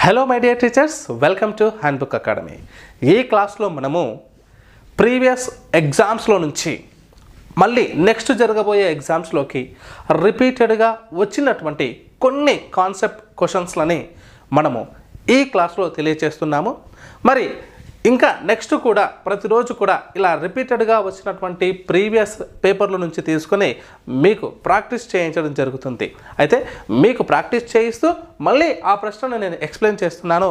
Hello my dear teachers, welcome to handbook academy. ఈ క్లాస్లో మనము ప్రీవియస్ ఎగ్జామ్స్లో నుంచి మళ్ళీ నెక్స్ట్ జరగబోయే ఎగ్జామ్స్లోకి రిపీటెడ్గా వచ్చినటువంటి కొన్ని కాన్సెప్ట్ క్వశ్చన్స్లని మనము ఈ క్లాస్లో తెలియచేస్తున్నాము. మరి ఇంకా నెక్స్ట్ కూడా ప్రతిరోజు కూడా ఇలా రిపీటెడ్గా వచ్చినటువంటి ప్రీవియస్ పేపర్ల నుంచి తీసుకొని మీకు ప్రాక్టీస్ చేయించడం జరుగుతుంది. అయితే మీకు ప్రాక్టీస్ చేయిస్తూ మళ్ళీ ఆ ప్రశ్నను నేను ఎక్స్ప్లెయిన్ చేస్తున్నాను.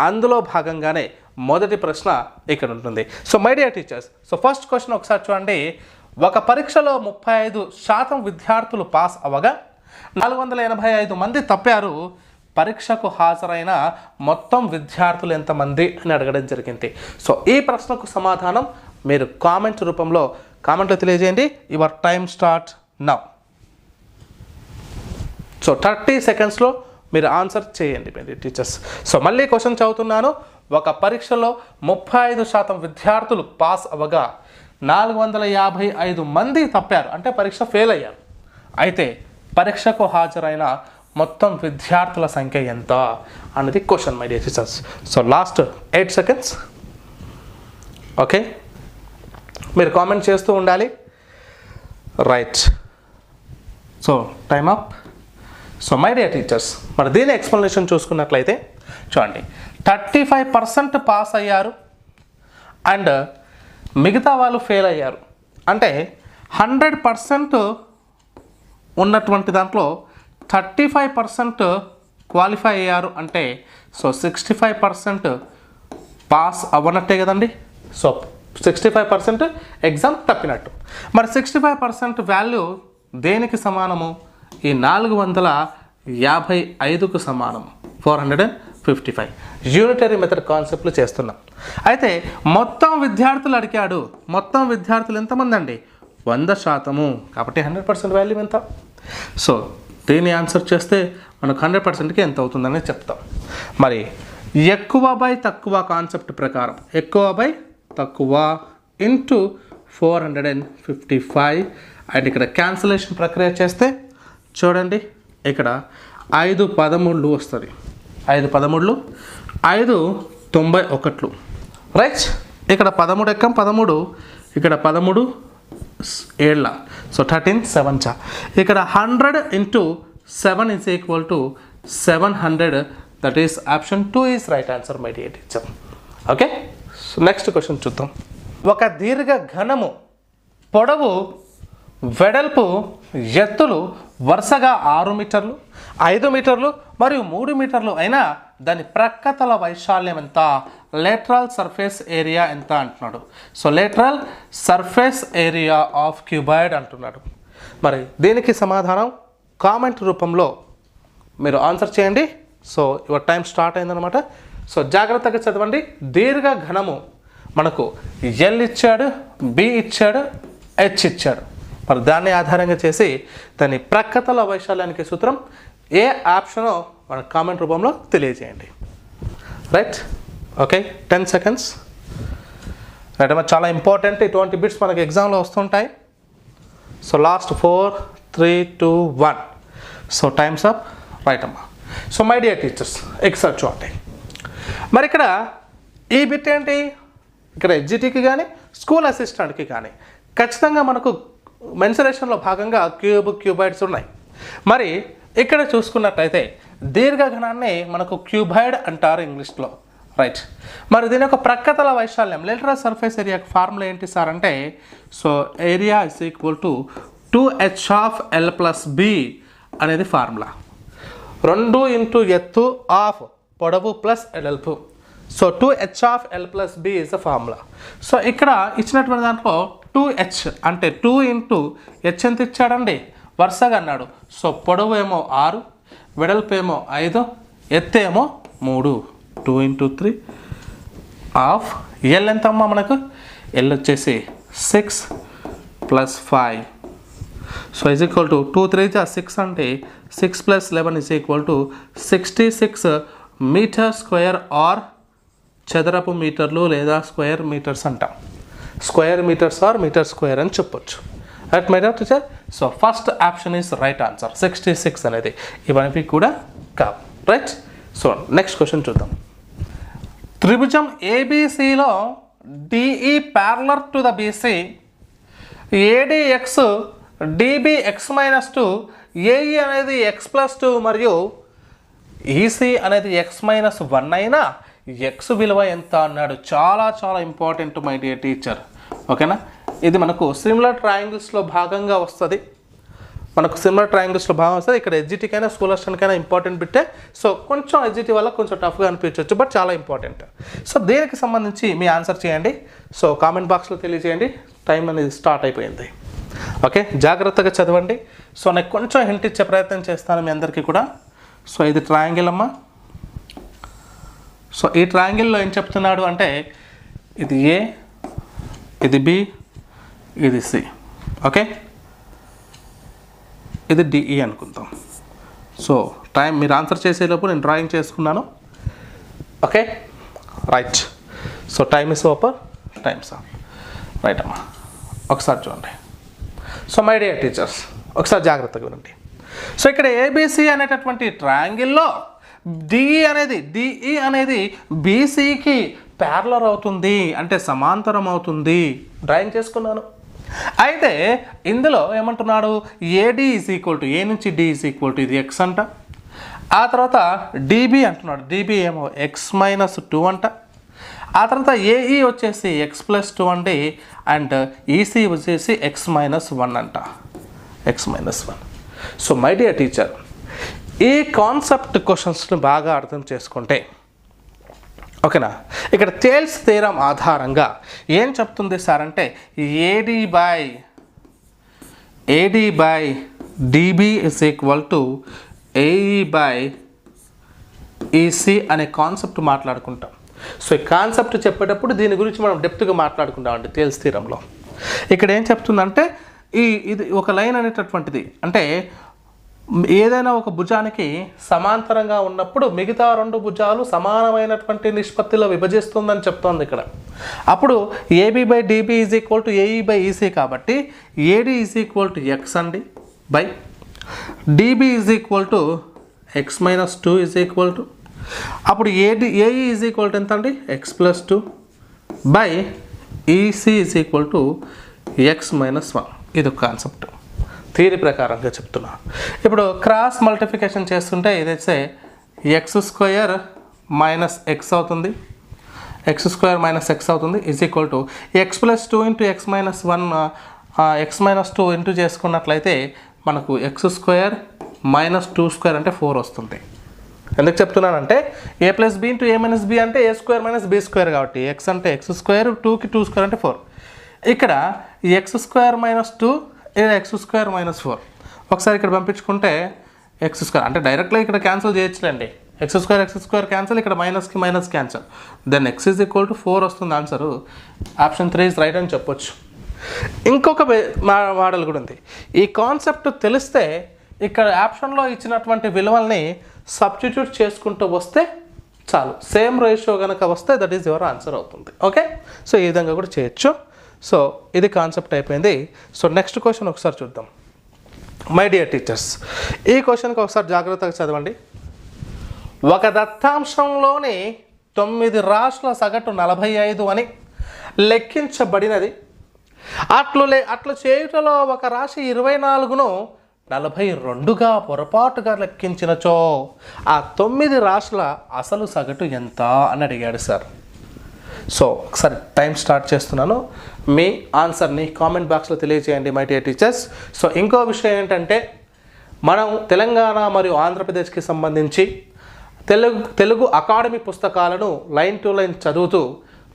అందులో భాగంగానే మొదటి ప్రశ్న ఇక్కడ ఉంటుంది. So my dear teachers, so first question ఒకసారి చూడండి. ఒక పరీక్షలో 35% విద్యార్థులు పాస్ అవ్వగా 485 మంది తప్పారు. పరీక్షకు హాజరైన మొత్తం విద్యార్థులు ఎంతమంది అని అడగడం జరిగింది. సో ఈ ప్రశ్నకు సమాధానం మీరు కామెంట్ రూపంలో కామెంట్లో తెలియజేయండి. Your time start now. So 30 సెకండ్స్లో మీరు ఆన్సర్ చేయండి మీ టీచర్స్. సో మళ్ళీ క్వశ్చన్ చదువుతున్నాను. ఒక పరీక్షలో 35% విద్యార్థులు పాస్ అవ్వగా 455 మంది తప్పారు, అంటే పరీక్ష ఫెయిల్ అయ్యారు. అయితే పరీక్షకు హాజరైన మొత్తం విద్యార్థుల సంఖ్య ఎంత అన్నది question my dear teachers. So last 8 seconds. Okay, మీరు కామెంట్ చేస్తూ ఉండాలి. Right, so time up. So my dear teachers, మరి దీని ఎక్స్ప్లెనేషన్ చూసుకున్నట్లయితే చూడండి, 35% పాస్ అయ్యారు అండ్ మిగతా వాళ్ళు ఫెయిల్ అయ్యారు. అంటే 100% ఉన్నటువంటి దాంట్లో 35% క్వాలిఫై అయ్యారు. అంటే సో 65% పాస్ అవ్వనట్టే కదండి. సో 65% ఎగ్జామ్ తప్పినట్టు. మరి 65% వాల్యూ దేనికి సమానము? ఈ 455కు సమానము, 455. యూనిటరీ మెథడ్ కాన్సెప్ట్లు చేస్తున్నాం. అయితే మొత్తం విద్యార్థులు అడిగాడు. మొత్తం విద్యార్థులు ఎంతమంది అండి? 100%. కాబట్టి 100% వాల్యూ ఎంత? సో దీన్ని ఆన్సర్ చేస్తే మనకు 100%కి ఎంత అవుతుందని చెప్తాం. మరి ఎక్కువ బై తక్కువ కాన్సెప్ట్ ప్రకారం ఎక్కువ బై తక్కువ ఇంటూ 455 అండ్ ఇక్కడ క్యాన్సిలేషన్ ప్రక్రియ చేస్తే చూడండి, ఇక్కడ 5 13 వస్తుంది. 5 13 5 91. రైట్, ఇక్కడ 13 ఎక్కం 13, ఇక్కడ 13 7. సో 13 7. ఇక్కడ 100 into 7 is equal to 700. That is option 2 is right answer my dear teacher. Okay, so next question చూద్దాం. ఒక దీర్ఘ ఘనము పొడవు వెడల్పు ఎత్తులు వరుసగా 6 మీటర్లు 5 మీటర్లు మరియు 3 మీటర్లు అయినా దాని ప్రక్కతల వైశాల్యం ఎంత? లేటరల్ సర్ఫేస్ ఏరియా ఎంత అంటున్నాడు. So lateral surface area of cuboid అంటున్నాడు. మరి దీనికి సమాధానం కామెంట్ రూపంలో మీరు ఆన్సర్ చేయండి. సో యువర్ టైం స్టార్ట్ అయిందనమాట. సో జాగ్రత్తగా చదవండి. దీర్ఘ ఘనము మనకు ఎల్ ఇచ్చాడు, బి ఇచ్చాడు, హెచ్ ఇచ్చాడు. మరి దాన్ని ఆధారంగా చేసి దాని ప్రక్కతల వైశాల్యానికి సూత్రం ఏ ఆప్షనో మన కామెంట్ రూపంలో తెలియజేయండి. Right, okay, 10 seconds. రైట్ అమ్మా, చాలా ఇంపార్టెంట్. ఇటువంటి బిట్స్ మనకి ఎగ్జామ్లో వస్తుంటాయి. So last 4 3 2 1. So times up. Right అమ్మా. సో మై డియర్ టీచర్స్, ఎక్సర్ చూడండి. మరి ఇక్కడ ఈ బిట్ ఏంటి? ఇక్కడ ఎడ్జిటీకి కానీ స్కూల్ అసిస్టెంట్కి కానీ ఖచ్చితంగా మనకు మెన్సురేషన్లో భాగంగా క్యూబాయిడ్స్ ఉన్నాయి. మరి ఇక్కడ చూసుకున్నట్లయితే దీర్ఘఘనాన్ని మనకు క్యూబాయిడ్ అంటారు ఇంగ్లీష్లో. రైట్, మరి దీని యొక్క ప్రక్కతల వైశాల్యం లేటరల్ సర్ఫేస్ ఏరియాకి ఫార్ములా ఏంటి సార్ అంటే, so area is equal to 2h of L plus B అనేది ఫార్ములా. 2 ఇంటూ ఎత్తు ఆఫ్ పొడవు ప్లస్ ఎడల్పు. So 2h of L plus B is the formula. So ఇక్కడ ఇచ్చినటువంటి దాంట్లో 2h అంటే 2 ఇంటూ హెచ్ ఎంత ఇచ్చాడండి? వరుసగా అన్నాడు. సో పొడవు ఏమో 6, వెడల్పు ఏమో 5, ఎత్తు ఏమో 3. 2 ఇంటూ 3 ఆఫ్ ఎల్ ఎంత అమ్మా మనకు? ఎల్ వచ్చేసి 6 plus 5. So is equal to 2 3 6 అంటే 6 plus 11 is equal to 66 metre square or చదరపు మీటర్లు లేదా స్క్వేర్ మీటర్స్ అంటాం. Square metres or metre square అని చెప్పొచ్చు. Right my dear teacher. So first option is right answer. 66 అనేది ఇవన్నీ కూడా కావు. రైట్, సో నెక్స్ట్ క్వశ్చన్ చూద్దాం. త్రిభుజం ఏబిసిలో DE parallel to the BC, AD x DB x minus 2, AE అనేది x+2 మరియు ఈసీ అనేది x-1 అయినా ఎక్స్ విలువ ఎంత అన్నాడు. చాలా చాలా ఇంపార్టెంట్ మై డియర్ టీచర్. ఓకేనా, ఇది మనకు సిమిలర్ ట్రయాంగిల్స్లో భాగంగా వస్తుంది. ఇక్కడ ఎడ్జిటీకైనా స్కూల్ అసిస్టెంట్కైనా ఇంపార్టెంట్ బిట్టే. సో కొంచెం ఎడ్జిటీ వల్ల కొంచెం టఫ్గా అనిపించవచ్చు, బట్ చాలా ఇంపార్టెంట్. సో దీనికి సంబంధించి మీ ఆన్సర్ చేయండి. సో కామెంట్ బాక్స్లో తెలియజేయండి. టైం అనేది స్టార్ట్ అయిపోయింది. ఓకే, జాగ్రత్తగా చదవండి. సో నేను కొంచెం హింట్ ఇచ్చే ప్రయత్నం చేస్తాను మీ అందరికీ కూడా. సో ఇది ట్రయాంగిల్ అమ్మా. సో ఈ ట్రయాంగిల్లో ఏం చెప్తున్నాడు అంటే ఇది ఏ, ఇది బి, ఇది సి. ఓకే, ఇది డిఈ అనుకుందాం. సో టైం మీరు ఆన్సర్ చేసేలోపు నేను డ్రాయింగ్ చేసుకున్నాను. Okay, right. So time is over, times of. Right అమ్మా, ఒకసారి చూడండి. సో మై డియర్ టీచర్స్, ఒకసారి జాగ్రత్తగా వినండి. సో ఇక్కడ ఏబిసి అనేటటువంటి ట్రయాంగిల్లో డిఈ అనేది బీసీకి ప్యారలర్ అవుతుంది, అంటే సమాంతరం అవుతుంది. డ్రాయింగ్ చేసుకున్నాను. అయితే ఇందులో ఏమంటున్నాడు, ఏడి ఈజ్ ఈక్వల్ టు, ఏ నుంచి డి ఈజ్ ఈక్వల్ టు ఇది ఎక్స్ అంట. ఆ తర్వాత డిబి అంటున్నాడు, డిబి ఏమో x-2 అంట. ఆ తర్వాత ఏఈ వచ్చేసి x+2 అండి, అండ్ ఈసీ వచ్చేసి x-1 అంట, x-1. So my dear teacher, ఈ కాన్సెప్ట్ క్వశ్చన్స్ని బాగా అర్థం చేసుకుంటే, ఓకేనా, ఇక్కడ థేల్స్ థీరం ఆధారంగా ఏం చెప్తుంది సార్ అంటే AD by dB is equal to AE by EC అనే కాన్సెప్ట్ మాట్లాడుకుంటాం. సో ఈ కాన్సెప్ట్ చెప్పేటప్పుడు దీని గురించి మనం డెప్త్గా మాట్లాడుకుంటామండి థేల్స్ థీరంలో. ఇక్కడ ఏం చెప్తుందంటే ఇది ఒక లైన్ అనేటటువంటిది, అంటే ఏదైనా ఒక భుజానికి సమాంతరంగా ఉన్నప్పుడు మిగతా రెండు భుజాలు సమానమైనటువంటి నిష్పత్తిలో విభజిస్తుందని చెప్తోంది ఇక్కడ. అప్పుడు AB by DB is equal to AE by EC, కాబట్టి AD is equal to x అండి, by DB is equal to x-2 is equal to, అప్పుడు ఏఈ ఈజ్ ఈక్వల్ టు ఎంత అండి, x+2 by EC is equal to x-1. ఇది ఒక concept, theory ప్రకారంగా చెప్తున్నా. ఇప్పుడు క్రాస్ మల్టిప్లికేషన్ చేస్తుంటే ఇదైతే x² మైనస్ ఎక్స్ అవుతుంది, x² - x అవుతుంది, is equal to x+2 into x-1, x-2 into చేసుకున్నట్లయితే మనకు x² - 2² అంటే 4 వస్తుంది. ఎందుకు చెప్తున్నానంటే a+b ఇంటూ a-b అంటే a² - b² కాబట్టి x అంటే x², 2కి 2² అంటే 4. ఇక్కడ x² - 2 x² - 4 ఒకసారి ఇక్కడ పంపించుకుంటే x² అంటే డైరెక్ట్గా ఇక్కడ క్యాన్సిల్ చేయొచ్చులేండి. x² క్యాన్సిల్, ఇక్కడ మైనస్కి minus cancel, then x is equal to 4 వస్తుంది ఆన్సరు. ఆప్షన్ 3 ఇస్ రైట్ అని చెప్పొచ్చు. ఇంకొక మోడల్ కూడా ఉంది. ఈ కాన్సెప్ట్ తెలిస్తే ఇక్కడ ఆప్షన్లో ఇచ్చినటువంటి విలువల్ని సబ్స్టిట్యూట్ చేసుకుంటూ వస్తే చాలు, సేమ్ రేషియో కనుక వస్తే దట్ ఈజ్ యువర్ ఆన్సర్ అవుతుంది. ఓకే, సో ఈ విధంగా కూడా చేయొచ్చు. సో ఇది కాన్సెప్ట్ అయిపోయింది. సో నెక్స్ట్ క్వశ్చన్ ఒకసారి చూద్దాం. మై డియర్ టీచర్స్, ఈ క్వశ్చన్కి ఒకసారి జాగ్రత్తగా చదవండి. ఒక దత్తాంశంలోని 9 రాశుల సగటు 45 అని లెక్కించబడినది. అట్లు చేయుటలో ఒక రాశి 24ను 42గా పొరపాటుగా లెక్కించినచో ఆ 9 రాశుల అసలు సగటు ఎంత అని అడిగాడు సార్. సో ఒకసారి టైం స్టార్ట్ చేస్తున్నాను. మీ ఆన్సర్ని కామెంట్ బాక్స్లో తెలియజేయండి మై డియర్ టీచర్స్. సో ఇంకో విషయం ఏంటంటే, మనం తెలంగాణ మరియు ఆంధ్రప్రదేశ్కి సంబంధించి తెలుగు అకాడమీ పుస్తకాలను లైన్ టు లైన్ చదువుతూ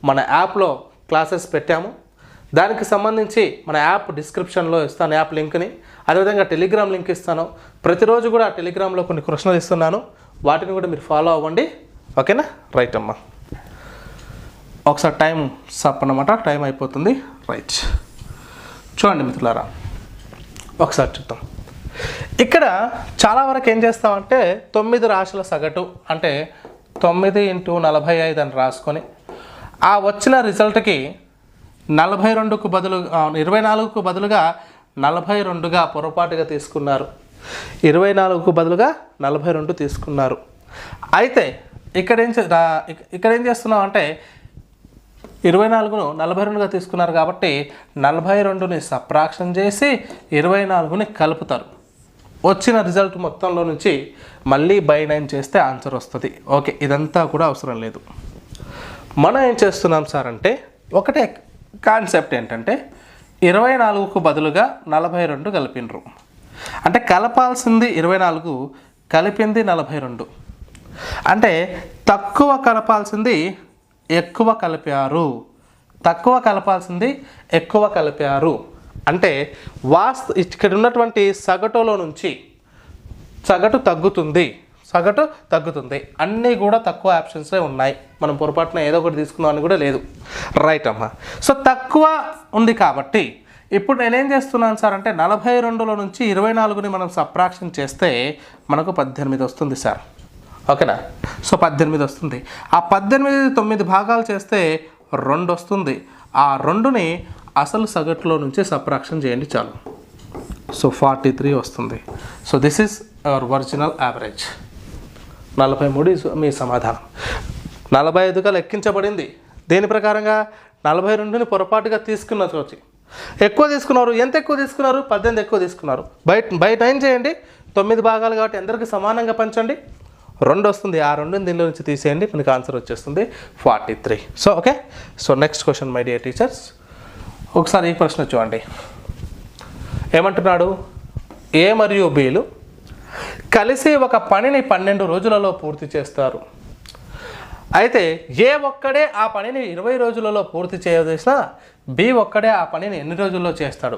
మన యాప్లో క్లాసెస్ పెట్టాము. దానికి సంబంధించి మన యాప్ డిస్క్రిప్షన్లో ఇస్తాను యాప్ లింక్ని, అదేవిధంగా టెలిగ్రామ్ లింక్ ఇస్తాను. ప్రతిరోజు కూడా టెలిగ్రామ్లో కొన్ని ప్రశ్నలు ఇస్తున్నాను, వాటిని కూడా మీరు ఫాలో అవ్వండి. ఓకేనా, రైట్ అమ్మా. ఒకసారి టైం చెప్పనమాట, టైం అయిపోతుంది. రైట్, చూడండి మిత్రులారా, ఒకసారి చూద్దాం. ఇక్కడ చాలా వరకు ఏం చేస్తామంటే 9 రాశుల సగటు అంటే 9 × 45 అని రాసుకొని ఆ వచ్చిన రిజల్ట్కి 42కు బదులు 24కు బదులుగా 42గా పొరపాటుగా తీసుకున్నారు. 24కు బదులుగా 42 తీసుకున్నారు. అయితే ఇక్కడ ఏం చేస్తున్నాం అంటే 24ను 42గా తీసుకున్నారు కాబట్టి 42ని సబ్ట్రాక్షన్ చేసి 24ని కలుపుతారు. వచ్చిన రిజల్ట్ మొత్తంలో నుంచి మళ్ళీ బై 9 చేస్తే ఆన్సర్ వస్తుంది. ఓకే, ఇదంతా కూడా అవసరం లేదు. మనం ఏం చేస్తున్నాం సార్ అంటే ఒకటే కాన్సెప్ట్ ఏంటంటే 24కు బదులుగా 42 కలిపినరు. అంటే కలపాల్సింది 24, కలిపింది 42. అంటే తక్కువ కలపాల్సింది ఎక్కువ కలిపారు, తక్కువ కలపాల్సింది ఎక్కువ కలిపారు. అంటే ఇక్కడ ఉన్నటువంటి సగటులో నుంచి సగటు తగ్గుతుంది, సగటు తగ్గుతుంది. అన్నీ కూడా తక్కువ ఆప్షన్సే ఉన్నాయి. మనం పొరపాటున ఏదో ఒకటి తీసుకుందామని కూడా లేదు. రైట్ అమ్మా. సో తక్కువ ఉంది కాబట్టి ఇప్పుడు నేనేం చేస్తున్నాను సార్ అంటే 42లో నుంచి 24ని మనం సబ్ట్రాక్షన్ చేస్తే మనకు 18 వస్తుంది సార్. ఓకేనా? సో 18 వస్తుంది. ఆ 18 9 భాగాలు చేస్తే 2 వస్తుంది. ఆ 2ని అసలు సగటులో నుంచి సబ్ట్రాక్షన్ చేయండి చాలు. సో 43 వస్తుంది. So this is our original average. 43 మీ సమాధానం. 45గా లెక్కించబడింది. దేని ప్రకారంగా 42ని పొరపాటుగా తీసుకున్నది. ఎక్కువ తీసుకున్నారు. ఎంత ఎక్కువ తీసుకున్నారు? 18 ఎక్కువ తీసుకున్నారు. బై 9 చేయండి. 9 భాగాలు కాబట్టి అందరికీ సమానంగా పంచండి. 2 వస్తుంది. ఆ 2ని దీనిలో నుంచి తీసేయండి, మనకి ఆన్సర్ వచ్చేస్తుంది 43. So okay. So next question my dear teachers. ఒకసారి ఈ ప్రశ్న చూడండి. ఏమంటున్నాడు? ఏ మరియు బిలు కలిసి ఒక పనిని 12 రోజులలో పూర్తి చేస్తారు. అయితే ఏ ఒక్కడే ఆ పనిని 20 రోజులలో పూర్తి చేయదేసినా బి ఒక్కడే ఆ పనిని ఎన్ని రోజుల్లో చేస్తాడు?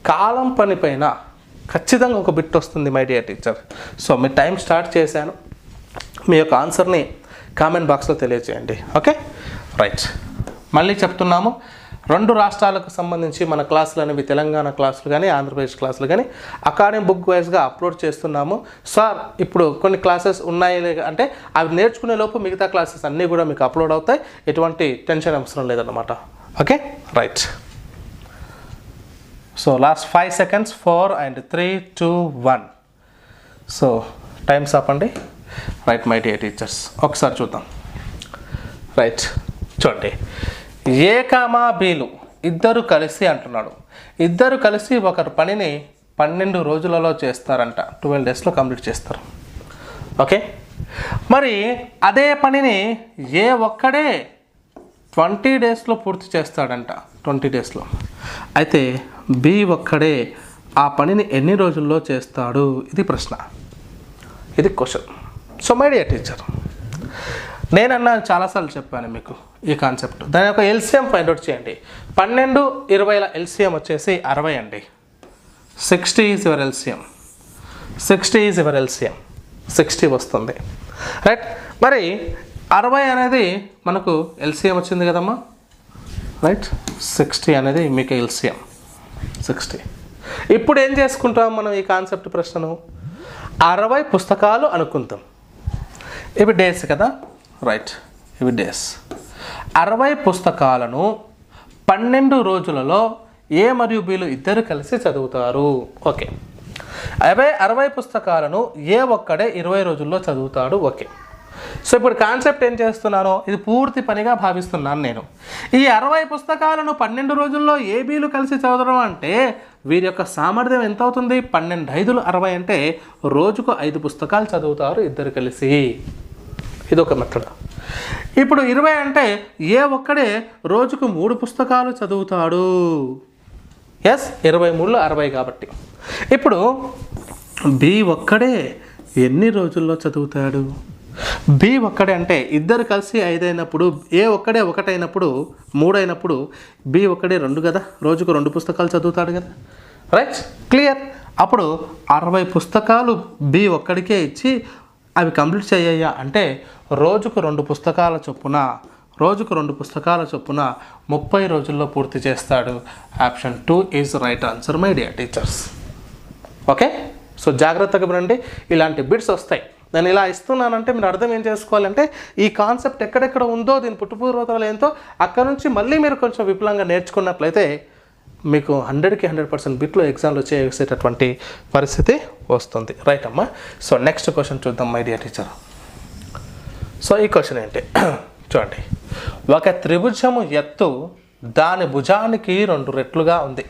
కాలం పని పైన ఖచ్చితంగా ఒక బిట్ వస్తుంది my dear teacher. So me time start చేశాను. మీ యొక్క ఆన్సర్ని కామెంట్ బాక్స్లో తెలియజేయండి. Okay, right. మళ్ళీ చెప్తున్నాము, 2 రాష్ట్రాలకు సంబంధించి మన క్లాసులు అనేవి తెలంగాణ క్లాసులు కానీ ఆంధ్రప్రదేశ్ క్లాసులు కానీ అకాడమిక్ బుక్ వైజ్గా అప్లోడ్ చేస్తున్నాము. సార్ ఇప్పుడు కొన్ని క్లాసెస్ ఉన్నాయి అంటే అవి నేర్చుకునే లోపు మిగతా క్లాసెస్ అన్నీ కూడా మీకు అప్లోడ్ అవుతాయి. ఎటువంటి టెన్షన్ అవసరం లేదన్నమాట. Okay, right. So last 5 seconds. 4 and 3 2 1. So times up అండి. రైట్ మై డియర్ టీచర్స్, ఒకసారి చూద్దాం. రైట్, చూడండి. ఏ కామా బీలు ఇద్దరు కలిసి అంటున్నాడు. ఇద్దరు కలిసి ఒకరు పనిని 12 రోజులలో చేస్తారంట. 12 daysలో కంప్లీట్ చేస్తారు. ఓకే, మరి అదే పనిని ఏ ఒక్కడే 20 daysలో పూర్తి చేస్తాడంట. 20 daysలో. అయితే బి ఒక్కడే ఆ పనిని ఎన్ని రోజుల్లో చేస్తాడు? ఇది ప్రశ్న, ఇది question. So my dear teacher, నేనన్నా చాలాసార్లు చెప్పాను మీకు ఈ కాన్సెప్ట్. దాని యొక్క ఎల్సిఎం ఫైండ్ అవుట్ చేయండి. 12 20ల ఎల్సిఎం వచ్చేసి 60 అండి. 60 is your LCM. 60 is your LCM. 60 వస్తుంది. రైట్. మరి 60 అనేది మనకు ఎల్సిఎం వచ్చింది కదమ్మా. రైట్. 60 అనేది మీకు ఎల్సిఎం 60. ఇప్పుడు ఏం చేసుకుంటాం మనం ఈ కాన్సెప్ట్ ప్రశ్నను? 60 పుస్తకాలు అనుకుంటాం. ఇవి డేస్ కదా. రైట్, ఇవి డేస్. 60 పుస్తకాలను 12 రోజులలో ఏ మరియు బిలు ఇద్దరు కలిసి చదువుతారు. ఓకే, 60 పుస్తకాలను ఏ ఒక్కడే 20 రోజుల్లో చదువుతాడు. ఓకే. సో ఇప్పుడు కాన్సెప్ట్ ఏం చేస్తున్నానో ఇది పూర్తి పనిగా భావిస్తున్నాను నేను. ఈ 60 పుస్తకాలను 12 రోజుల్లో ఏ బీలు కలిసి చదవడం అంటే వీరి యొక్క సామర్థ్యం ఎంత అవుతుంది? 12 5 60 అంటే రోజుకు 5 పుస్తకాలు చదువుతారు ఇద్దరు కలిసి. ఇదొక మెథడ్. ఇప్పుడు 20 అంటే ఏ ఒక్కడే రోజుకు 3 పుస్తకాలు చదువుతాడు. ఎస్, 23లో 60 కాబట్టి. ఇప్పుడు బి ఒక్కడే ఎన్ని రోజుల్లో చదువుతాడు? బి ఒక్కడే అంటే ఇద్దరు కలిసి 5 అయినప్పుడు, ఏ ఒక్కడే 1 అయినప్పుడు, 3 అయినప్పుడు బి ఒక్కడే 2 కదా. రోజుకు 2 పుస్తకాలు చదువుతాడు కదా. Right, clear. అప్పుడు 60 పుస్తకాలు బి ఒక్కడికే ఇచ్చి అవి కంప్లీట్ చేయ్యా అంటే రోజుకు 2 పుస్తకాల చొప్పున 30 రోజుల్లో పూర్తి చేస్తాడు. Option 2 is right answer my dear teachers. Okay, so జాగ్రత్తగా వినండి. ఇలాంటి బిట్స్ వస్తాయి. నేను ఇలా ఇస్తున్నానంటే మీరు అర్థం ఏం చేసుకోవాలంటే ఈ కాన్సెప్ట్ ఎక్కడెక్కడ ఉందో, దీని పుట్టుపూర్వతలు ఏంటో అక్కడ నుంచి మళ్ళీ మీరు కొంచెం విపులంగా నేర్చుకున్నట్లయితే మీకు 100కి 100% బిట్లు ఎగ్జామ్లో చేసేటటువంటి పరిస్థితి వస్తుంది. రైట్ అమ్మా. సో నెక్స్ట్ క్వశ్చన్ చూద్దాం మై డియర్ టీచర్. సో ఈ క్వశ్చన్ ఏంటి చూడండి, ఒక త్రిభుజము ఎత్తు దాని భుజానికి 2 రెట్లుగా ఉంది.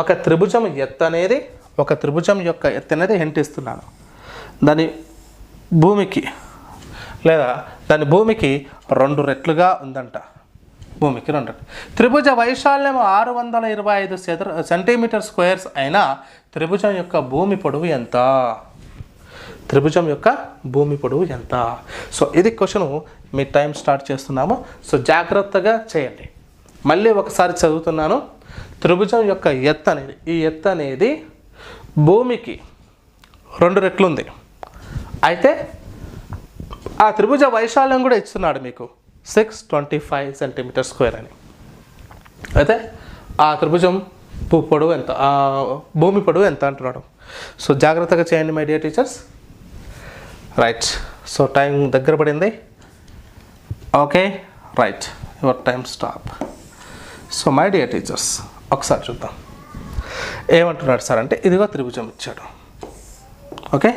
ఒక త్రిభుజం ఎత్తు అనేది, ఒక త్రిభుజం యొక్క ఎత్తు అనేది హింట్ ఇస్తున్నాను. దాని భూమికి లేదా దాని భూమికి 2 రెట్లుగా ఉందంట. భూమికి 2 రెట్లు. త్రిభుజ వైశాల్యం 625 సెంటీమీటర్ స్క్వేర్స్ అయినా త్రిభుజం యొక్క భూమి పొడవు ఎంత? త్రిభుజం యొక్క భూమి పొడవు ఎంత? సో ఇది క్వశ్చన్. మీ టైం స్టార్ట్ చేస్తున్నాము. సో జాగ్రత్తగా చేయండి. మళ్ళీ ఒకసారి చదువుతున్నాను. త్రిభుజం యొక్క ఎత్తు అనేది, ఈ ఎత్తు అనేది భూమికి 2 రెట్లు ఉంది. అయితే ఆ త్రిభుజ వైశాల్యం కూడా ఇస్తున్నాడు మీకు 625 సెంటీమీటర్ స్క్వేర్ అని. అయితే ఆ త్రిభుజం పొడవు ఎంత, ఆ భూమి పొడవు ఎంత అంటున్నాడు. సో జాగ్రత్తగా చేయండి my dear teachers. Right. So time దగ్గర పడింది. Okay right, your time stop. So my dear teachers ఒకసారి చూద్దాం ఏమంటున్నాడు సార్ అంటే, ఇదిగో త్రిభుజం ఇచ్చాడు. ఓకే,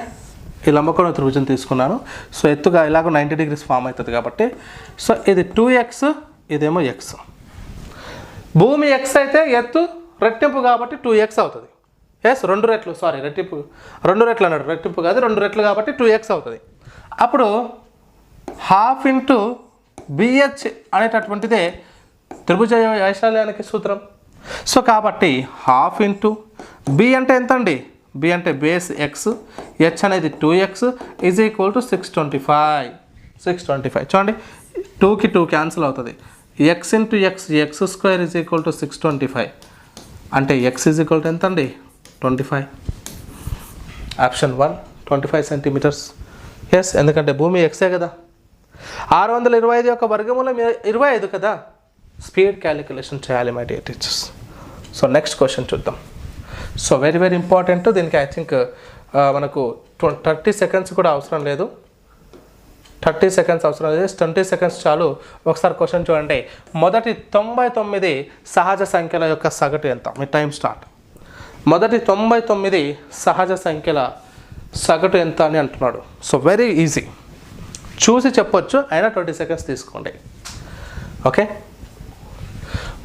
ఈ లంబకోణ త్రిభుజం తీసుకున్నాను. సో ఎత్తుగా ఇలాగ 90 degrees ఫామ్ అవుతుంది కాబట్టి, సో ఇది 2x, ఇదేమో x. భూమి x అయితే ఎత్తు రెట్టింపు కాబట్టి 2x అవుతుంది. ఎస్ 2 రెట్లు, సారీ రెట్టింపు, 2 రెట్లు అన్నాడు, రెట్టింపు కాదు 2 రెట్లు కాబట్టి 2x అవుతుంది. అప్పుడు 1/2 ఇంటూ BH అనేటటువంటిదే త్రిభుజ వైశాల్యానికి సూత్రం. సో కాబట్టి 1/2 ఇంటూ B అంటే ఎంత అండి? B అంటే బేస్ x, h అనేది 2x ఈజ్ ఈక్వల్ టు 625. 625 చూడండి, 2కి 2 క్యాన్సిల్ అవుతుంది. x into x square is equal to 625 అంటే x ఈజ్ ఈక్వల్ టు ఎంత అండి? 25. Option 1 25 centimetres. ఎస్, ఎందుకంటే భూమి ఎక్సే కదా. 625 యొక్క వర్గమూలం 25 కదా. స్పీడ్ క్యాలిక్యులేషన్ చేయాలి my dear teachers. So next question చూద్దాం. So very very important. దీనికి ఐ థింక్ మనకు 30 సెకండ్స్ కూడా అవసరం లేదు. 30 సెకండ్స్ అవసరం లేదు, 20 సెకండ్స్ చాలు. ఒకసారి క్వశ్చన్ చూడండి. మొదటి 99 సహజ సంఖ్యల యొక్క సగటు ఎంత? మీ టైం స్టార్ట్. మొదటి 99 సహజ సంఖ్యల సగటు ఎంత అని అంటున్నాడు. సో వెరీ ఈజీ, చూసి చెప్పొచ్చు, అయినా 20 సెకండ్స్ తీసుకోండి. ఓకే,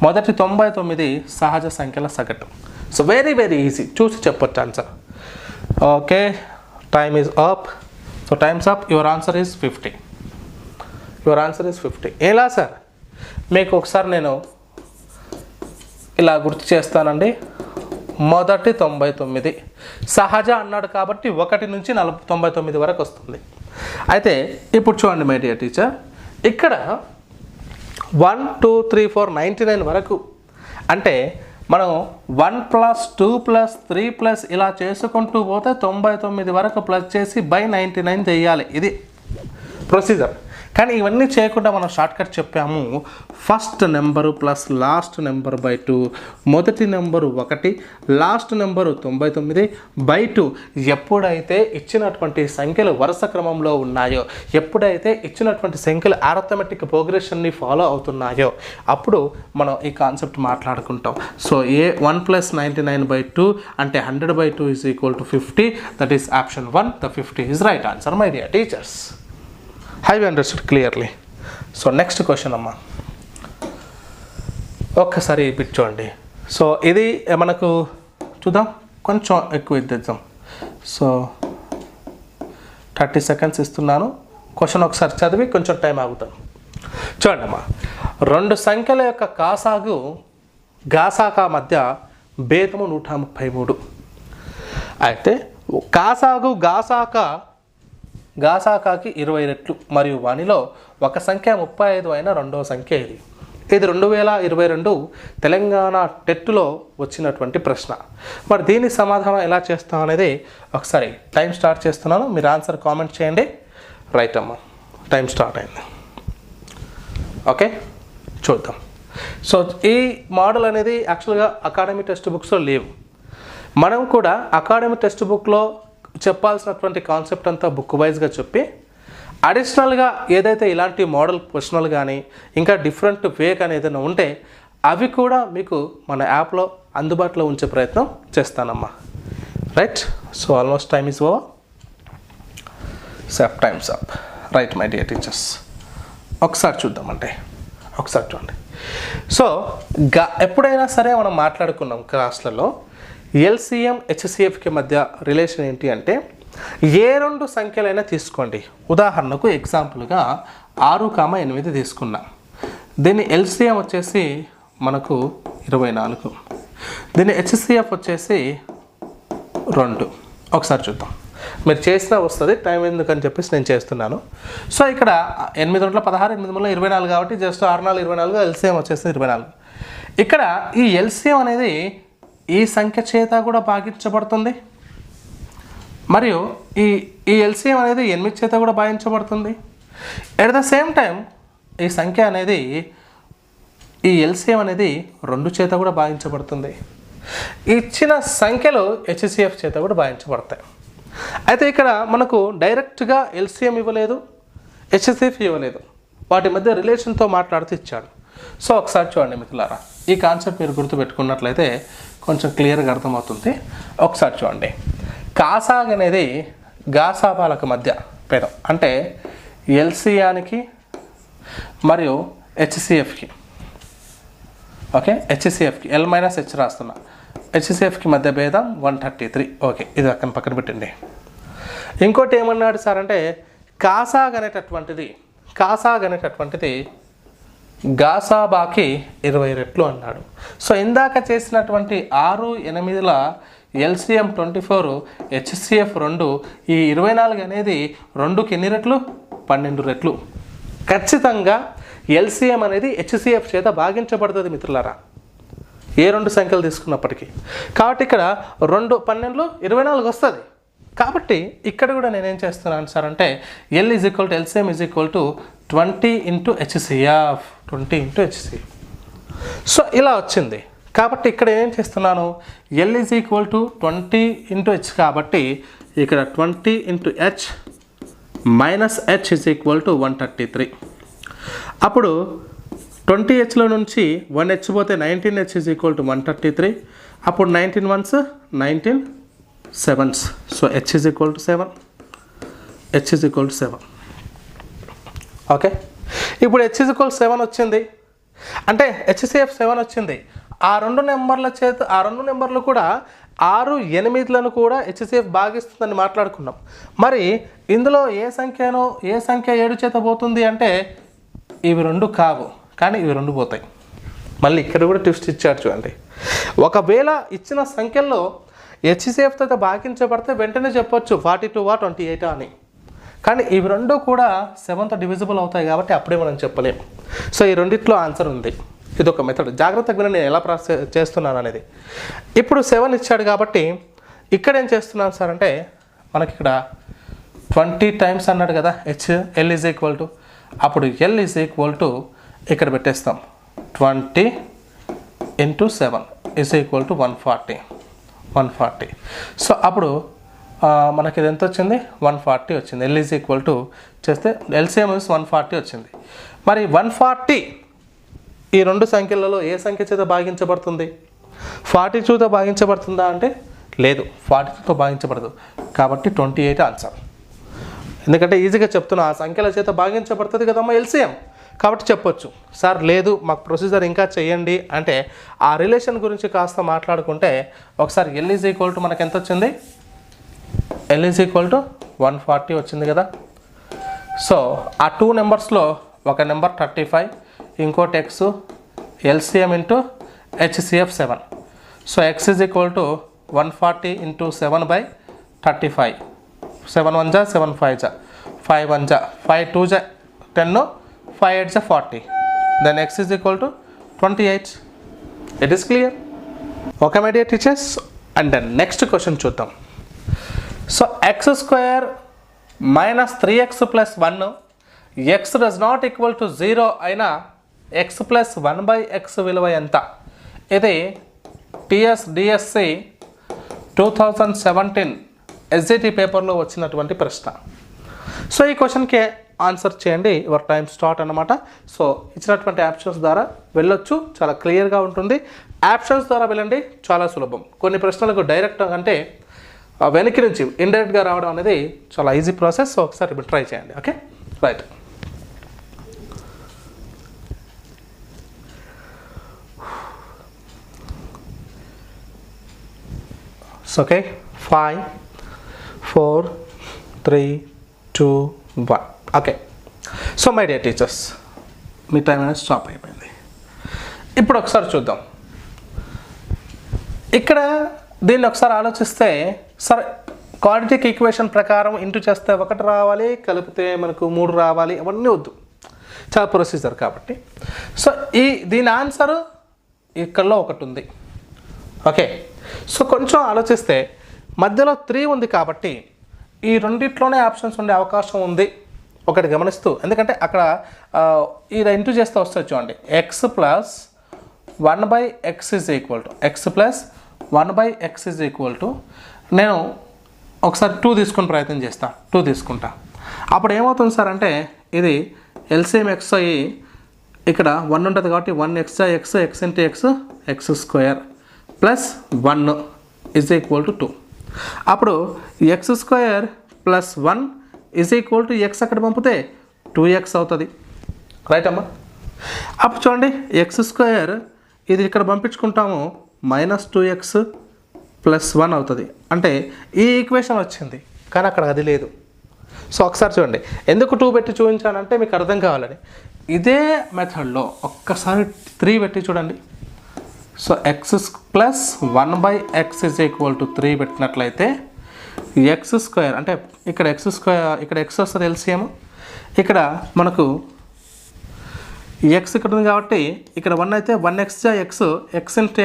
మొదటి 99 సహజ సంఖ్యల సగటు. సో వెరీ వెరీ ఈజీ, చూసి చెప్పొచ్చు answer. Okay, time is up. So times up. Your answer is 50. Your answer is 50. ఎలా సార్? మీకు ఒకసారి నేను ఇలా గుర్తు చేస్తానండి. మొదటి 99 సహజ అన్నాడు కాబట్టి 1 నుంచి 99 వరకు వస్తుంది. అయితే ఇప్పుడు చూడండి మై డియర్ టీచర్, ఇక్కడ 1 2 3 4 99 వరకు అంటే మనం 1 + 2 + 3 ఇలా చేసుకుంటూ పోతే 99 వరకు ప్లస్ చేసి బై 99 చేయాలి. ఇది ప్రొసీజర్. కానీ ఇవన్నీ చేయకుండా మనం షార్ట్కట్ చెప్పాము. First number plus last number by 2, మొదటి నెంబరు 1, లాస్ట్ నెంబరు 99 బై 2. ఎప్పుడైతే ఇచ్చినటువంటి సంఖ్యలు వరుస క్రమంలో ఉన్నాయో, ఎప్పుడైతే ఇచ్చినటువంటి సంఖ్యలు ఆర్థమెటిక్ ప్రోగ్రెషన్ని ఫాలో అవుతున్నాయో అప్పుడు మనం ఈ కాన్సెప్ట్ మాట్లాడుకుంటాం. సో 1 + 99/2 అంటే 100/2 is equal to 50. That is option 1. The 50 is right answer my dear teachers. Have you understood clearly? So next question అమ్మా, ఒక్కసారి బిట్ చూడండి. సో ఇది మనకు చూద్దాం, కొంచెం ఎక్కువ ఇద్దాం. సో 30 సెకండ్స్ ఇస్తున్నాను. క్వశ్చన్ ఒకసారి చదివి కొంచెం టైం ఆగుతాను. చూడండి అమ్మా, 2 సంఖ్యల యొక్క గాసాకా మధ్య భేదము 133. అయితే గాసాకాకి 20 రెట్లు మరియు వానిలో ఒక సంఖ్య 35 అయిన రెండవ సంఖ్య ఇది. ఇది 2022 తెలంగాణ టెట్లో వచ్చినటువంటి ప్రశ్న. మరి దీని సమాధానం ఎలా చేస్తాం అనేది ఒకసారి టైం స్టార్ట్ చేస్తున్నాను. మీరు ఆన్సర్ కామెంట్ చేయండి. రైట్ అమ్మా, టైం స్టార్ట్ అయింది. ఓకే, చూద్దాం. సో ఈ మోడల్ అనేది యాక్చువల్గా అకాడమీ టెక్స్ట్ బుక్స్లో లేవు. మనం కూడా అకాడమీ టెక్స్ట్ బుక్లో చెప్పాల్సినటువంటి కాన్సెప్ట్ అంతా బుక్ వైజ్గా చెప్పి అడిషనల్గా ఏదైతే ఇలాంటి మోడల్ క్వశ్చన్లు కానీ ఇంకా డిఫరెంట్ వే కానీ ఏదైనా ఉంటే అవి కూడా మీకు మన యాప్లో అందుబాటులో ఉంచే ప్రయత్నం చేస్తానమ్మా. Right. So almost time is over. Times up. Right my dear teachers, ఒకసారి చూద్దామంటే ఒకసారి చూడండి. సో ఎప్పుడైనా సరే మనం మాట్లాడుకున్నాం క్లాస్లలో ఎల్సిఎం హెచ్సిఎఫ్కి మధ్య రిలేషన్ ఏంటి అంటే ఏ రెండు సంఖ్యలైనా తీసుకోండి. ఉదాహరణకు ఎగ్జాంపుల్గా 6,8 తీసుకున్నాం. దీని ఎల్సిఎం వచ్చేసి మనకు 24, దీని హెచ్సిఎఫ్ వచ్చేసి 2. ఒకసారి చూద్దాం, మీరు చేసినా వస్తుంది, టైం ఎందుకని చెప్పేసి నేను చేస్తున్నాను. సో ఇక్కడ 8 2 16, 8 3 24 కాబట్టి జస్ట్ 6 4 24, ఎల్సిఎం వచ్చేసి 24. ఇక్కడ ఈ ఎల్సిఎం అనేది ఈ సంఖ్య చేత కూడా భాగించబడుతుంది, మరియు ఈ ఎల్సిఎం అనేది 8 చేత కూడా భాగించబడుతుంది. ఎట్ ద సేమ్ టైం ఈ సంఖ్య అనేది ఈ ఎల్సిఎం అనేది 2 చేత కూడా భాగించబడుతుంది. ఇచ్చిన సంఖ్యలు హెచ్సిఎఫ్ చేత కూడా భాగించబడతాయి. అయితే ఇక్కడ మనకు డైరెక్ట్గా ఎల్సిఎం ఇవ్వలేదు, హెచ్సిఎఫ్ ఇవ్వలేదు, వాటి మధ్య రిలేషన్తో మాట్లాడుతూ ఇచ్చాడు. సో ఒకసారి చూడండి మిత్రులారా, ఈ కాన్సెప్ట్ మీరు గుర్తుపెట్టుకున్నట్లయితే కొంచెం క్లియర్గా అర్థమవుతుంది. ఒకసారి చూడండి, కాసాగ్ అనేది గాసాబాలకు మధ్య భేదం, అంటే ఎల్సియానికి మరియు హెచ్సిఎఫ్కి, ఓకే, హెచ్సిఎఫ్కి ఎల్ మైనస్ హెచ్ రాస్తున్నా, హెచ్సిఎఫ్కి మధ్య భేదం 133. ఓకే, ఇది అక్కడ పక్కన పెట్టండి. ఇంకోటి ఏమన్నాడు సార్ అంటే కాసాగ్ అనేటటువంటిది గాసాబాకి 20 రెట్లు అన్నాడు. సో ఇందాక చేసినటువంటి 6 8ల ఎల్సిఎం 24, హెచ్సిఎఫ్ 2, ఈ 24 అనేది 2కి ఎన్ని రెట్లు? 12 రెట్లు. ఖచ్చితంగా ఎల్సిఎం అనేది హెచ్సిఎఫ్ చేత భాగించబడుతుంది మిత్రులారా, ఏ రెండు సంఖ్యలు తీసుకున్నప్పటికీ. కాబట్టి ఇక్కడ 2 12 24 వస్తుంది. కాబట్టి ఇక్కడ కూడా నేనేం చేస్తున్నాను సార్ అంటే L is equal to LCM is equal to 20 × HCF, 20 × HCF. So ఇలా వచ్చింది. కాబట్టి ఇక్కడ ఏం చేస్తున్నాను, L is equal to 20 × H, కాబట్టి ఇక్కడ 20 × H minus H is equal to 133. అప్పుడు 20Hలో నుంచి 1H పోతే 19H ఈజ్ ఈక్వల్ టు 133. అప్పుడు 19 1s 19 7s. So H is equal to 7, H is equal to 7. Okay, ఇప్పుడు H ఈజ్ ఈక్వల్ 7 వచ్చింది అంటే HCF 7 వచ్చింది. ఆ రెండు నెంబర్లు కూడా 6 8లను కూడా హెచ్సిఎఫ్ భాగిస్తుందని మాట్లాడుకున్నాం. మరి ఇందులో ఏ సంఖ్య 7 చేత పోతుంది అంటే ఇవి 2 కావు, కానీ ఇవి 2 పోతాయి. మళ్ళీ ఇక్కడ కూడా ట్విస్ట్ ఇచ్చాడు చూడండి. ఒకవేళ ఇచ్చిన సంఖ్యల్లో హెచ్సిఎఫ్తో భాగించబడితే వెంటనే చెప్పొచ్చు 42 28 అని, కానీ ఇవి 2 కూడా 7తో డివిజిబుల్ అవుతాయి కాబట్టి అప్పుడే మనం చెప్పలేము. సో ఈ రెండిట్లో ఆన్సర్ ఉంది. ఇది ఒక మెథడ్, జాగ్రత్తగా నేను ఎలా ప్రాసెస్ చేస్తున్నాను అనేది. ఇప్పుడు 7 ఇచ్చాడు కాబట్టి ఇక్కడ ఏం చేస్తున్నాను సార్ అంటే మనకి ఇక్కడ 20 టైమ్స్ అన్నాడు కదా H, L is equal to, అప్పుడు ఎల్ ఈజ్ ఈక్వల్ టు ఇక్కడ పెట్టేస్తాం 20 × 7 ఈజ్ ఈక్వల్ టు 140. సో అప్పుడు మనకి ఇది ఎంత వచ్చింది, 140 వచ్చింది. ఎల్ ఈజ్ ఈక్వల్ టు చేస్తే ఎల్సిఎం 140 వచ్చింది. మరి 140 ఈ రెండు సంఖ్యలలో ఏ సంఖ్య చేత భాగించబడుతుంది? 42తో భాగించబడుతుందా అంటే లేదు, 42తో భాగించబడదు. కాబట్టి 28 ఆన్సర్. ఎందుకంటే ఈజీగా చెప్తున్నా, ఆ సంఖ్యల చేత భాగించబడుతుంది కదమ్మా ఎల్సిఎం, కాబట్టి చెప్పొచ్చు. సార్ లేదు మాకు ప్రొసీజర్ ఇంకా చేయండి అంటే ఆ రిలేషన్ గురించి కాస్త మాట్లాడుకుంటే ఒకసారి ఎల్ ఈజ్ ఈక్వల్ టు మనకు ఎంత వచ్చింది, ఎల్ ఈజ్ ఈక్వల్ టు 140 వచ్చింది కదా. సో ఆ 2 నెంబర్స్లో ఒక నెంబర్ 35, ఇంకోటి X, LCM × HCF 7. So X is equal to 140 × 7/35. 7 1 జా 7 5 జా 5 1 జా 5 2 జా 10, 5 8 జా 40. Then x is equal to 28. It is clear. Okay my dear teachers, and then next question చూద్దాం. So x² - 3x + 1 x does not equal to 0 అయినా x + 1/x విలువ ఎంత? ఇది టిఎస్ డిఎస్సి 2017 ఎస్జిటి పేపర్లో వచ్చినటువంటి ప్రశ్న. సో ఈ క్వశ్చన్కి ఆన్సర్ చేయండి, యువర్ టైం స్టార్ట్ అన్నమాట. సో ఇచ్చినటువంటి ఆప్షన్స్ ద్వారా వెళ్ళొచ్చు, చాలా క్లియర్గా ఉంటుంది. ఆప్షన్స్ ద్వారా వెళ్ళండి, చాలా సులభం. కొన్ని ప్రశ్నలకు డైరెక్ట్ అంటే వెనక్కి నుంచి ఇండైరెక్ట్గా రావడం అనేది చాలా ఈజీ ప్రాసెస్. సో ఒకసారి ట్రై చేయండి. Okay, right. Okay, 5 4 3 2 1. Okay, so my dear teachers, me time అనేది స్టాప్ అయిపోయింది. ఇప్పుడు ఒకసారి చూద్దాం. ఇక్కడ దీన్ని ఒకసారి ఆలోచిస్తే, సరే క్వాడ్రాటిక్ ఈక్వేషన్ ప్రకారం ఇంటూ చేస్తే 1 రావాలి, కలిపితే మనకు 3 రావాలి, అవన్నీ వద్దు, చాలా ప్రొసీజర్ కాబట్టి. సో దీని ఆన్సరు ఇక్కడలో 1 ఉంది. ఓకే, సో కొంచెం ఆలోచిస్తే మధ్యలో 3 ఉంది కాబట్టి ఈ రెండిట్లోనే ఆప్షన్స్ ఉండే అవకాశం ఉంది. ఒకటి గమనిస్తూ, ఎందుకంటే అక్కడ ఇలా ఇంటూ చేస్తే వస్తుంది చూడండి, x plus 1/x is equal to x plus 1/x is equal to, నేను ఒకసారి 2 తీసుకుని ప్రయత్నం చేస్తా, 2 తీసుకుంటా. అప్పుడు ఏమవుతుంది సార్ అంటే, ఇది ఎల్సిఎం ఎక్స్ అయ్యి ఇక్కడ 1 ఉంటుంది కాబట్టి 1x x x into x square plus 1 is equal to 2. అప్పుడు x square plus 1 is equal to x అక్కడ పంపితే 2x అవుతుంది. రైట్ అమ్మా? అప్పుడు చూడండి, x స్క్వేర్ ఇది ఇక్కడ పంపించుకుంటాము, -2x ప్లస్ 1 అవుతుంది. అంటే ఈ ఈక్వేషన్ వచ్చింది, కానీ అక్కడ అది లేదు. సో ఒకసారి చూడండి, ఎందుకు 2 పెట్టి చూపించానంటే మీకు అర్థం కావాలని. ఇదే మెథడ్లో ఒక్కసారి 3 పెట్టి చూడండి. So x plus 1/x is equal to 3 పెట్టినట్లయితే x స్క్వేర్ అంటే ఇక్కడ x స్క్వేర్, ఇక్కడ x వస్తుంది ఎల్సిఎం, ఇక్కడ మనకు x ఇక్కడ ఉంది కాబట్టి ఇక్కడ 1 అయితే 1x x into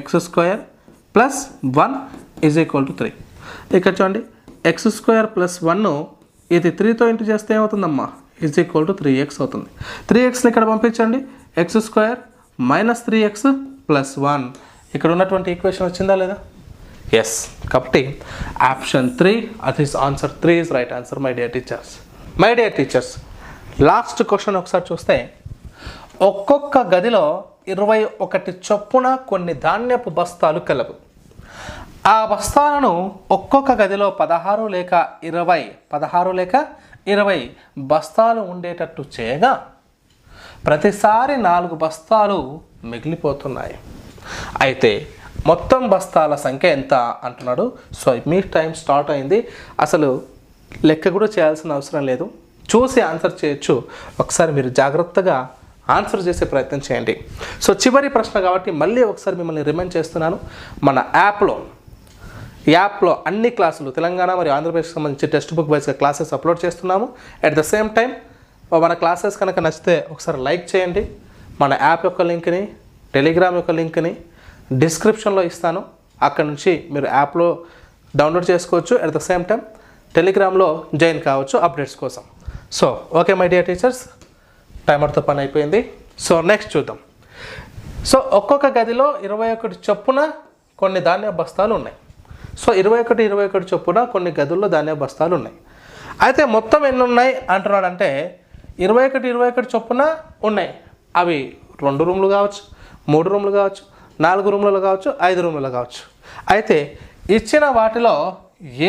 x square plus 1 is equal to 3. ఇక్కడ చూడండి, x స్క్వేర్ ప్లస్ 1 ఇది 3తో ఇంటూ చేస్తే ఏమవుతుందమ్మా, ఈజ్ ఈక్వల్ టు 3x అవుతుంది. 3xని ఇక్కడ పంపించండి, x square minus 3x plus 1. ఇక్కడ ఉన్నటువంటి ఈక్వేషన్ వచ్చిందా లేదా? ఎస్. కాబట్టి ఆప్షన్ 3, అది answer 3 is right answer my dear teachers. My dear teachers, last question ఒకసారి చూస్తే, ఒక్కొక్క గదిలో 21 చొప్పున కొన్ని ధాన్యపు బస్తాలు కలవు. ఆ బస్తాలను ఒక్కొక్క గదిలో 16 లేక 20 బస్తాలు ఉండేటట్టు చేయగా ప్రతిసారి 4 బస్తాలు మిగిలిపోతున్నాయి. అయితే మొత్తం బస్తాల సంఖ్య ఎంత అంటున్నాడు. సో మీ టైం స్టార్ట్ అయింది. అసలు లెక్క కూడా చేయాల్సిన అవసరం లేదు, చూసి ఆన్సర్ చేయొచ్చు. ఒకసారి మీరు జాగ్రత్తగా ఆన్సర్ చేసే ప్రయత్నం చేయండి. సో చివరి ప్రశ్న కాబట్టి మళ్ళీ ఒకసారి మిమ్మల్ని రిమైండ్ చేస్తున్నాను. మన యాప్లో అన్ని క్లాసులు తెలంగాణ మరియు ఆంధ్రప్రదేశ్కి సంబంధించి టెక్స్ట్ బుక్ వైజ్గా క్లాసెస్ అప్లోడ్ చేస్తున్నాము. అట్ ద సేమ్ టైం మన క్లాసెస్ కనుక నచ్చితే ఒకసారి లైక్ చేయండి. మన యాప్ యొక్క లింక్ని, టెలిగ్రామ్ యొక్క లింక్ని డిస్క్రిప్షన్లో ఇస్తాను. అక్కడ నుంచి మీరు యాప్లో డౌన్లోడ్ చేసుకోవచ్చు. అట్ ద సేమ్ టైం టెలిగ్రామ్లో జాయిన్ కావచ్చు అప్డేట్స్ కోసం. So okay my dear teachers, టైమర్తో పని అయిపోయింది. సో నెక్స్ట్ చూద్దాం. సో ఒక్కొక్క గదిలో 21 చొప్పున కొన్ని ధాన్య బస్తాలు ఉన్నాయి. సో 21 చొప్పున కొన్ని గదుల్లో ధాన్య బస్తాలు ఉన్నాయి. అయితే మొత్తం ఎన్ని ఉన్నాయి అంటున్నాడంటే, 21 చొప్పున ఉన్నాయి. అవి 2 రూమ్లు కావచ్చు, 3 రూమ్లు కావచ్చు, 4 రూమ్లలో కావచ్చు, 5 రూమ్లలో కావచ్చు. అయితే ఇచ్చిన వాటిలో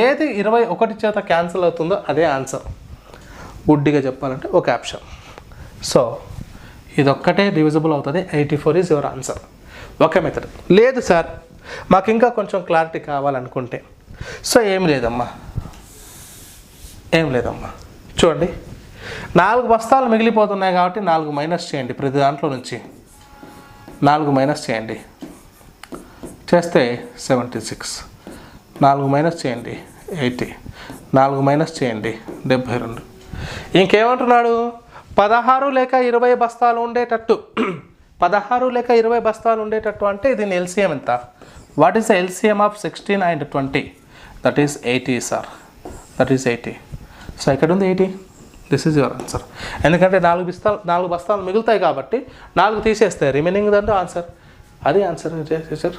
ఏది 21 చేత క్యాన్సిల్ అవుతుందో అదే ఆన్సర్. గుడ్డిగా చెప్పాలంటే ఒక ఆప్షన్. సో ఇదొక్కటే డివిజిబుల్ అవుతుంది. 84 is your answer. Okay method. లేదు సార్ మాకు ఇంకా కొంచెం క్లారిటీ కావాలనుకుంటే, సో ఏం లేదమ్మా చూడండి, 4 బస్తాలు మిగిలిపోతున్నాయి కాబట్టి 4 మైనస్ చేయండి. ప్రతి దాంట్లో నుంచి 4 మైనస్ చేయండి, చేస్తే 76. 4 మైనస్ చేయండి 80. 4 మైనస్ చేయండి 72. ఇంకేమంటున్నాడు, 16 లేక 20 బస్తాలు ఉండేటట్టు. 16 లేక 20 బస్తాలు ఉండేటట్టు అంటే దీని ఎల్సిఎం ఎంత? What is the LCM of 16 and 20? That is 80 sir, that is 80. So ఇక్కడ ఉంది 80. This is your answer. ఎందుకంటే 4 బస్తాలు మిగులుతాయి కాబట్టి 4 తీసేస్తే రిమైనింగ్ దంటే ఆన్సర్. అది ఆన్సర్ సార్.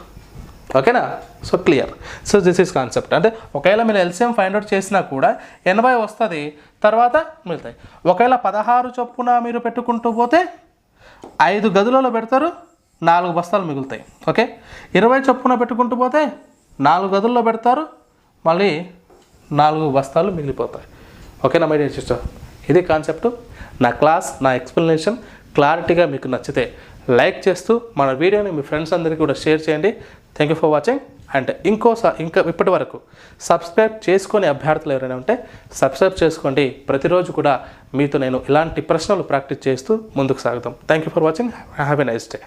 ఓకేనా? So clear. So this is concept. అంటే ఒకవేళ మీరు ఎల్సిఎం ఫైండ్ అవుట్ చేసినా కూడా 80 వస్తుంది, తర్వాత మిగులుతాయి. ఒకవేళ 16 చొప్పున మీరు పెట్టుకుంటూ పోతే 5 గదులలో పెడతారు, 4 బస్తాలు మిగులుతాయి. ఓకే, 20 చొప్పున పెట్టుకుంటూ పోతే 4 గదుల్లో పెడతారు, మళ్ళీ 4 బస్తాలు మిగిలిపోతాయి. ఓకేనా మై డియర్ సిస్టర్? ఇది కాన్సెప్ట్. నా క్లాస్, నా ఎక్స్ప్లెనేషన్ క్లారిటీగా మీకు నచ్చితే లైక్ చేస్తూ మన వీడియోని మీ ఫ్రెండ్స్ అందరికీ కూడా షేర్ చేయండి. Thank you for watching. And ఇంకా ఇప్పటి వరకు సబ్స్క్రైబ్ చేసుకొని అభ్యర్థులు ఎవరైనా ఉంటే సబ్స్క్రైబ్ చేసుకోండి. ప్రతిరోజు కూడా మీతో నేను ఇలాంటి ప్రశ్నలు ప్రాక్టీస్ చేస్తూ ముందుకు సాగుతాం. Thank you for watching. Have a nice day.